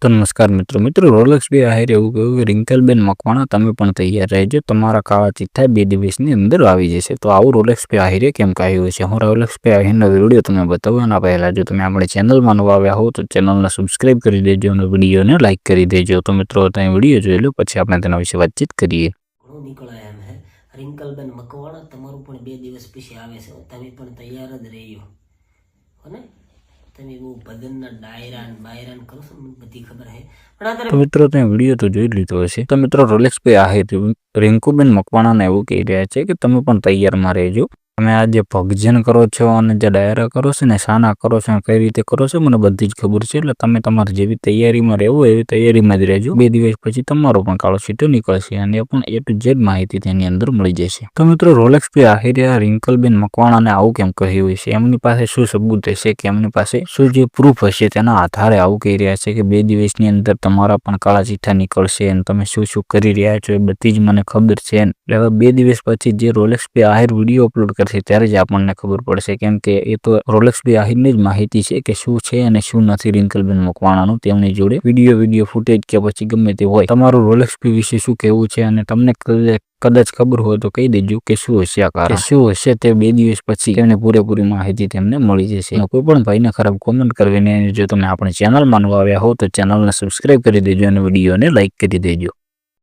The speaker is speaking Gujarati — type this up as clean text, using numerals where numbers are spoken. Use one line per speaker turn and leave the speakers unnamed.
તો નમસ્કાર મિત્રો રોલેક્સ બી આહિર એવું કહ્યું કે રિંકલબેન મકવાણા તમે પણ તૈયાર રહેજો, તમારા કાળા ચિઠ્ઠા 2 દિવસની અંદર આવી જશે। તો આવું રોલેક્સ બી આહિરે કેમ કહ્યું છે, હું રોલેક્સ બી આહિરનો વિડીયો તમને બતાવવાના પહેલા જો તમે આપણી ચેનલમાં નવા આવ્યા હો તો ચેનલને સબસ્ક્રાઇબ કરી દેજો અને વિડીયોને લાઇક કરી દેજો। તો મિત્રો તમે વિડીયો જોઈ લો, પછી આપણે તેના વિશે વાતચીત કરીએ।
નીકળાય એમ હે રિંકલબેન મકવાણા તમારું પણ 2 દિવસ પછી આવે છે, તમે પણ તૈયાર જ રહીજો હોને। તમે બહુ ભજનના ડાયરાન બાયરાન કરો છો, મને બધી ખબર હે, પણ આ
તો મિત્રો તમે વિડીયો તો જોઈ લીધો હશે। તો મિત્રો રોલેક્સ ભાઈ આહિર રિંકુબેન મકવાણાને એવું કહી રહ્યા છે કે તમે પણ તૈયારમાં રહેજો, તમે આ જે ભજન કરો છો અને જે ડાયરા કરો છો ને શાના કરો છો કઈ રીતે કરો છો મને બધી જ ખબર છે, એટલે તમે તમારી જેવી તૈયારીમાં રહેવું એવી તૈયારીમાં જ રહેજો। 2 દિવસ પછી તમારો પણ કાળો ચિઠ્ઠો નીકળશે અને પણ A to Z માહિતી તેની અંદર મળી જશે। તો મિત્રો રોલેક્સ ભાઈ આહિરે રિંકલબેન મકવાણાને આવું કેમ કહ્યું છે, એમની પાસે શું સબૂત હશે કે એમની પાસે શું જે પ્રૂફ હશે તેના આધારે આવું કહી રહ્યા છે કે 2 દિવસની અંદર તમારા પણ કાળા ચિઠ્ઠા નીકળશે અને તમે શું શું કરી રહ્યા છો એ બધી જ મને ખબર છે। એટલે હવે 2 દિવસ પછી જે રોલેક્સ ભાઈ આહિર વિડીયો અપલોડ કરશે ત્યારે જ આપણને ખબર પડશે, કેમ કે એ તો રોલેક્સ ભાઈ આહિરની જ માહિતી છે કે શું છે અને શું નથી રિંકલબેન મકવાણાનું તેમની જોડે વિડીયો ફૂટેજ કે પછી ગમે તે હોય। તમારું રોલેક્સ ભાઈ વિશે શું કહેવું છે અને તમને કદાચ ખબર હોય તો કહી દેજો કે શું હશે આ કારણ, શું હશે તે 2 દિવસ પછી તેમને પૂરેપૂરી માહિતી તેમને મળી જશે। કોઈ પણ ભાઈને ખરાબ કોમેન્ટ કરવી નહીં, જો તમે આપણી ચેનલમાં નવા આવ્યા હો તો ચેનલને સબસ્ક્રાઇબ કરી દેજો અને વિડીયોને લાઇક કરી દેજો।